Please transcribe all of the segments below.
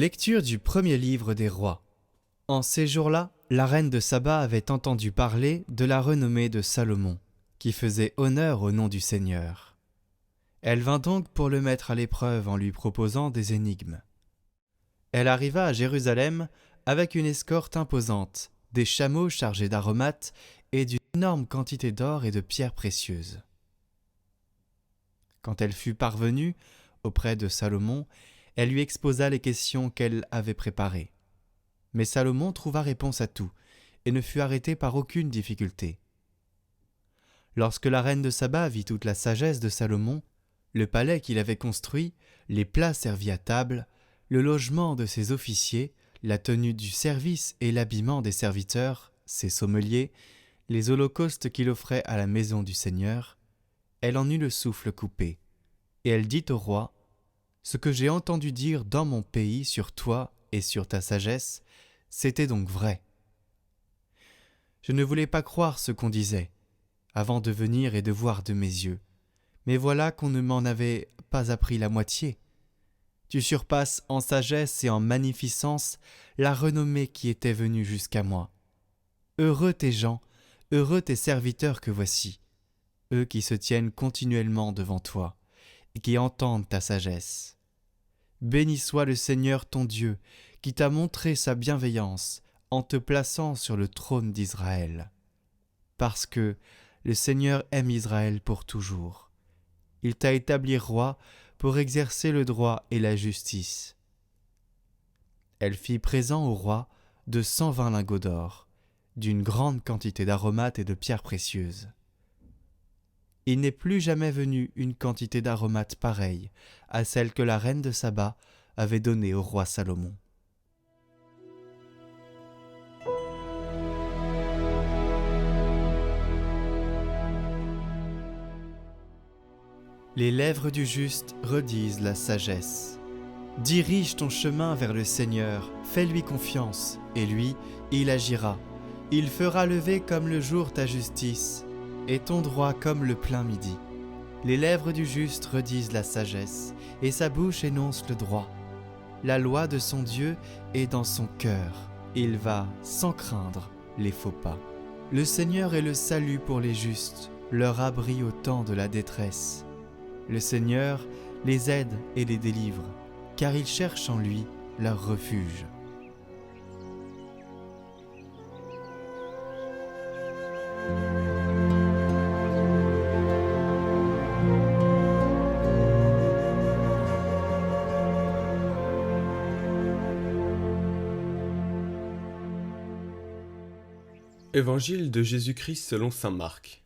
Lecture du premier livre des rois. En ces jours-là, la reine de Saba avait entendu parler de la renommée de Salomon, qui faisait honneur au nom du Seigneur. Elle vint donc pour le mettre à l'épreuve en lui proposant des énigmes. Elle arriva à Jérusalem avec une escorte imposante, des chameaux chargés d'aromates et d'une énorme quantité d'or et de pierres précieuses. Quand elle fut parvenue auprès de Salomon, elle lui exposa les questions qu'elle avait préparées. Mais Salomon trouva réponse à tout, et ne fut arrêté par aucune difficulté. Lorsque la reine de Saba vit toute la sagesse de Salomon, le palais qu'il avait construit, les plats servis à table, le logement de ses officiers, la tenue du service et l'habillement des serviteurs, ses sommeliers, les holocaustes qu'il offrait à la maison du Seigneur, elle en eut le souffle coupé, et elle dit au roi : « Ce que j'ai entendu dire dans mon pays sur toi et sur ta sagesse, c'était donc vrai. Je ne voulais pas croire ce qu'on disait, avant de venir et de voir de mes yeux, mais voilà qu'on ne m'en avait pas appris la moitié. Tu surpasses en sagesse et en magnificence la renommée qui était venue jusqu'à moi. Heureux tes gens, heureux tes serviteurs que voici, eux qui se tiennent continuellement devant toi et qui entendent ta sagesse. Béni soit le Seigneur ton Dieu, qui t'a montré sa bienveillance en te plaçant sur le trône d'Israël. Parce que le Seigneur aime Israël pour toujours. Il t'a établi roi pour exercer le droit et la justice. » Elle fit présent au roi de 120 lingots d'or, d'une grande quantité d'aromates et de pierres précieuses. Il n'est plus jamais venu une quantité d'aromates pareille à celle que la reine de Saba avait donnée au roi Salomon. Les lèvres du juste redisent la sagesse. Dirige ton chemin vers le Seigneur, fais-lui confiance, et lui, il agira. Il fera lever comme le jour ta justice, et ton droit comme le plein midi. Les lèvres du juste redisent la sagesse, et sa bouche énonce le droit. La loi de son Dieu est dans son cœur. Il va, sans craindre, les faux pas. Le Seigneur est le salut pour les justes, leur abri au temps de la détresse. Le Seigneur les aide et les délivre, car ils cherchent en lui leur refuge. Évangile de Jésus-Christ selon saint Marc.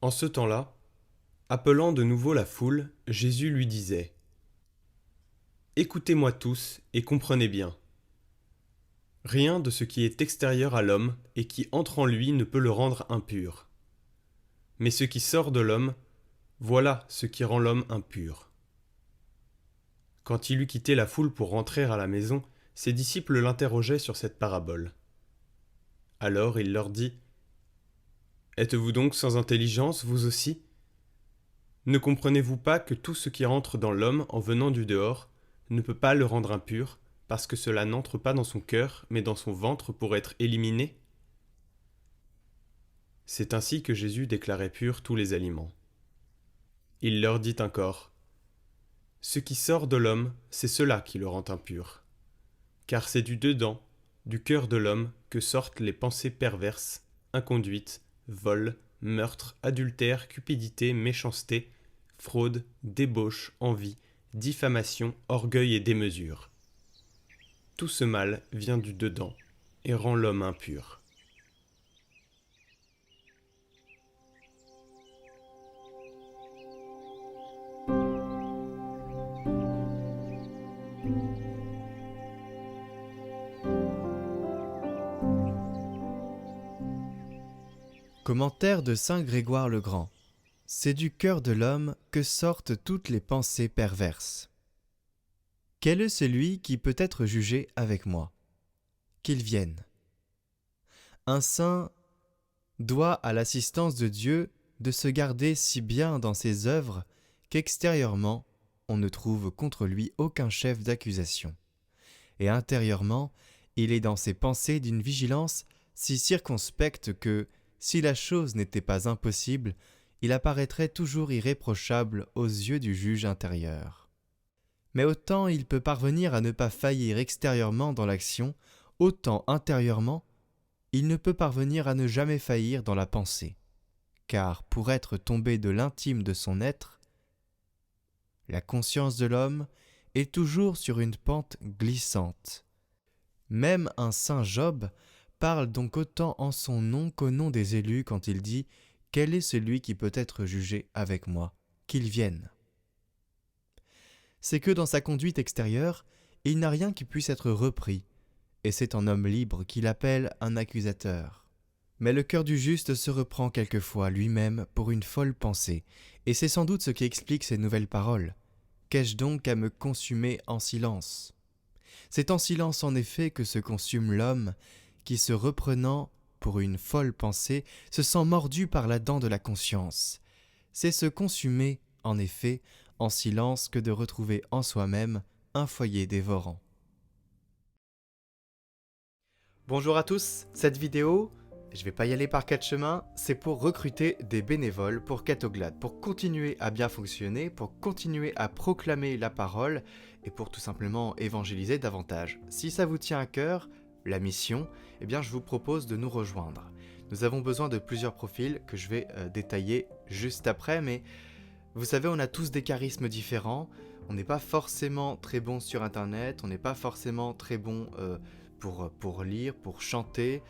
En ce temps-là, appelant de nouveau la foule, Jésus lui disait : « Écoutez-moi tous et comprenez bien. Rien de ce qui est extérieur à l'homme et qui entre en lui ne peut le rendre impur. Mais ce qui sort de l'homme, voilà ce qui rend l'homme impur. » Quand il eut quitté la foule pour rentrer à la maison, ses disciples l'interrogeaient sur cette parabole. Alors il leur dit : « Êtes-vous donc sans intelligence, vous aussi ? Ne comprenez-vous pas que tout ce qui rentre dans l'homme en venant du dehors ne peut pas le rendre impur, parce que cela n'entre pas dans son cœur, mais dans son ventre pour être éliminé ? » C'est ainsi que Jésus déclarait purs tous les aliments. Il leur dit encore : « Ce qui sort de l'homme, c'est cela qui le rend impur. Car c'est du dedans, du cœur de l'homme, que sortent les pensées perverses, inconduites, vol, meurtre, adultère, cupidité, méchanceté, fraude, débauche, envie, diffamation, orgueil et démesure. Tout ce mal vient du dedans et rend l'homme impur. » Commentaire de saint Grégoire le Grand. C'est du cœur de l'homme que sortent toutes les pensées perverses. Quel est celui qui peut être jugé avec moi ? Qu'il vienne. Un saint doit à l'assistance de Dieu de se garder si bien dans ses œuvres qu'extérieurement on ne trouve contre lui aucun chef d'accusation. Et intérieurement, il est dans ses pensées d'une vigilance si circonspecte que, si la chose n'était pas impossible, il apparaîtrait toujours irréprochable aux yeux du juge intérieur. Mais autant il peut parvenir à ne pas faillir extérieurement dans l'action, autant intérieurement, il ne peut parvenir à ne jamais faillir dans la pensée. Car pour être tombé de l'intime de son être, la conscience de l'homme est toujours sur une pente glissante. Même un saint Job parle donc autant en son nom qu'au nom des élus quand il dit « Quel est celui qui peut être jugé avec moi ? Qu'il vienne !» C'est que dans sa conduite extérieure, il n'a rien qui puisse être repris, et c'est en homme libre qu'il appelle un accusateur. Mais le cœur du juste se reprend quelquefois lui-même pour une folle pensée, et c'est sans doute ce qui explique ces nouvelles paroles. Qu'ai-je donc à me consumer en silence ? C'est en silence en effet que se consume l'homme, qui se reprenant pour une folle pensée, se sent mordu par la dent de la conscience. C'est se consumer, en effet, en silence que de retrouver en soi-même un foyer dévorant. Bonjour à tous, cette vidéo, je vais pas y aller par quatre chemins, c'est pour recruter des bénévoles pour Catoglade, pour continuer à bien fonctionner, pour continuer à proclamer la parole et pour tout simplement évangéliser davantage. Si ça vous tient à cœur, la mission, eh bien je vous propose de nous rejoindre. Nous avons besoin de plusieurs profils que je vais détailler juste après, mais vous savez, on a tous des charismes différents, on n'est pas forcément très bon sur internet, on n'est pas forcément très bon pour lire, pour chanter.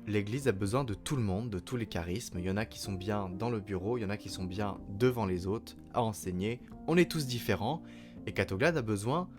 L'église a besoin de tout le monde, de tous les charismes. Il y en a qui sont bien dans le bureau, il y en a qui sont bien devant les autres, à enseigner. On est tous différents et Catoglade a besoin,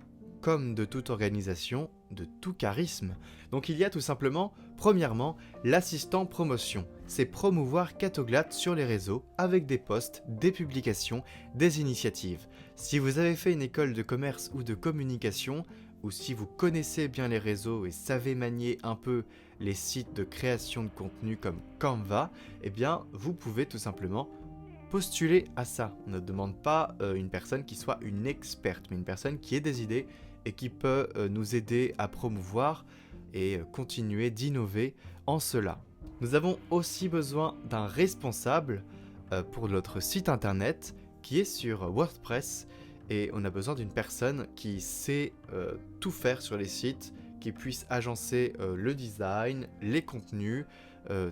comme de toute organisation, de tout charisme. Donc il y a tout simplement, premièrement, l'assistant promotion. C'est promouvoir Catoglade sur les réseaux avec des posts, des publications, des initiatives. Si vous avez fait une école de commerce ou de communication, ou si vous connaissez bien les réseaux et savez manier un peu les sites de création de contenu comme Canva, eh bien vous pouvez tout simplement postuler à ça. On ne demande pas une personne qui soit une experte, mais une personne qui ait des idées et qui peut nous aider à promouvoir et continuer d'innover en cela. Nous avons aussi besoin d'un responsable pour notre site internet qui est sur WordPress et on a besoin d'une personne qui sait tout faire sur les sites, qui puisse agencer le design, les contenus,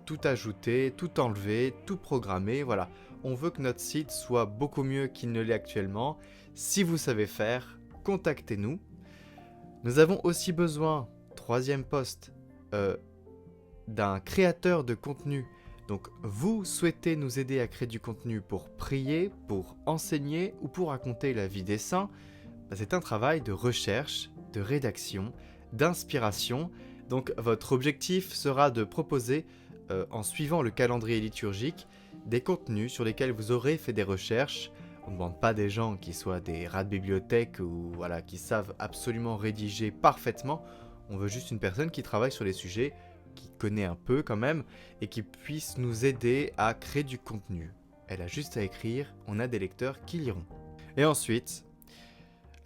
tout ajouter, tout enlever, tout programmer, voilà. On veut que notre site soit beaucoup mieux qu'il ne l'est actuellement. Si vous savez faire, contactez-nous. Nous avons aussi besoin, troisième poste, d'un créateur de contenu. Donc vous souhaitez nous aider à créer du contenu pour prier, pour enseigner ou pour raconter la vie des saints. C'est un travail de recherche, de rédaction, d'inspiration. Donc votre objectif sera de proposer, en suivant le calendrier liturgique, des contenus sur lesquels vous aurez fait des recherches. On ne demande pas des gens qui soient des rats de bibliothèque ou voilà, qui savent absolument rédiger parfaitement. On veut juste une personne qui travaille sur les sujets, qui connaît un peu quand même, et qui puisse nous aider à créer du contenu. Elle a juste à écrire, on a des lecteurs qui liront. Et ensuite,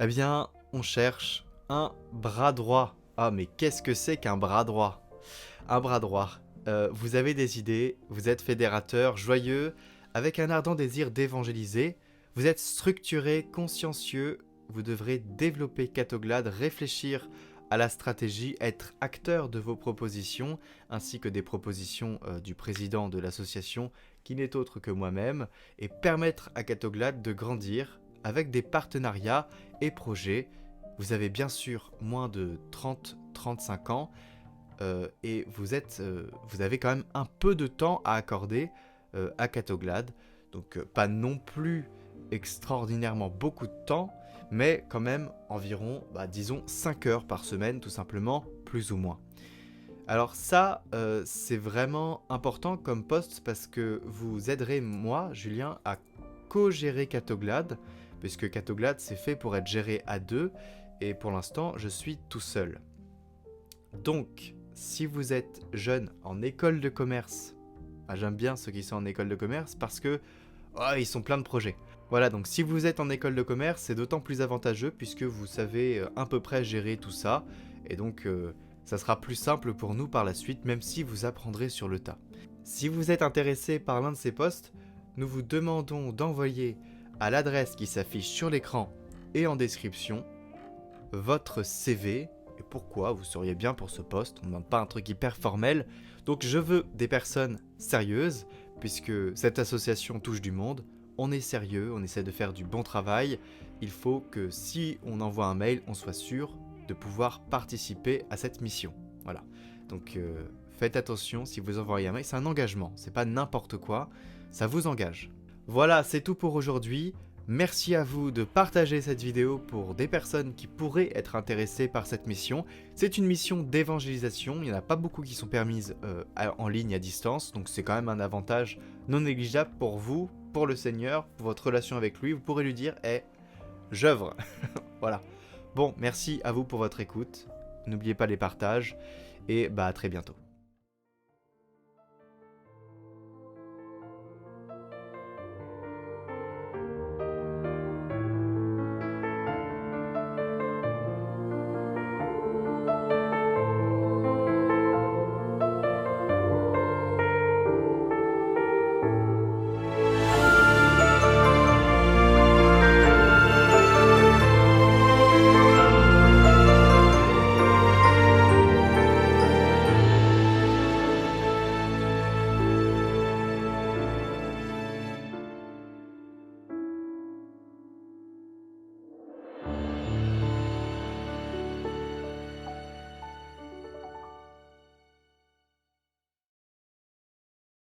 eh bien, on cherche un bras droit. Ah, mais qu'est-ce que c'est qu'un bras droit ? Un bras droit. Vous avez des idées, vous êtes fédérateur, joyeux, avec un ardent désir d'évangéliser, vous êtes structuré, consciencieux, vous devrez développer Catoglade, réfléchir à la stratégie, être acteur de vos propositions, ainsi que des propositions du président de l'association, qui n'est autre que moi-même, et permettre à Catoglade de grandir avec des partenariats et projets. Vous avez bien sûr moins de 30-35 ans, et vous avez quand même un peu de temps à accorder à Catoglade, donc pas non plus extraordinairement beaucoup de temps, mais quand même environ, disons 5 heures par semaine tout simplement, plus ou moins. Alors ça, c'est vraiment important comme poste parce que vous aiderez moi, Julien, à co-gérer Catoglade, puisque Catoglade c'est fait pour être géré à deux, et pour l'instant je suis tout seul. Donc, si vous êtes jeune en école de commerce, j'aime bien ceux qui sont en école de commerce parce que ils sont pleins de projets. Voilà, donc si vous êtes en école de commerce, c'est d'autant plus avantageux puisque vous savez à peu près gérer tout ça. Et donc, ça sera plus simple pour nous par la suite, même si vous apprendrez sur le tas. Si vous êtes intéressé par l'un de ces postes, nous vous demandons d'envoyer à l'adresse qui s'affiche sur l'écran et en description votre CV et pourquoi vous seriez bien pour ce poste. On ne demande pas un truc hyper formel. Donc je veux des personnes sérieuses puisque cette association touche du monde. On est sérieux, on essaie de faire du bon travail. Il faut que si on envoie un mail, on soit sûr de pouvoir participer à cette mission. Voilà. Donc faites attention si vous envoyez un mail, c'est un engagement, c'est pas n'importe quoi, ça vous engage. Voilà, c'est tout pour aujourd'hui. Merci à vous de partager cette vidéo pour des personnes qui pourraient être intéressées par cette mission. C'est une mission d'évangélisation, il n'y en a pas beaucoup qui sont permises en ligne à distance, donc c'est quand même un avantage non négligeable pour vous, pour le Seigneur, pour votre relation avec lui. Vous pourrez lui dire « Eh, j'œuvre !» Voilà. Bon, merci à vous pour votre écoute. N'oubliez pas les partages et à très bientôt.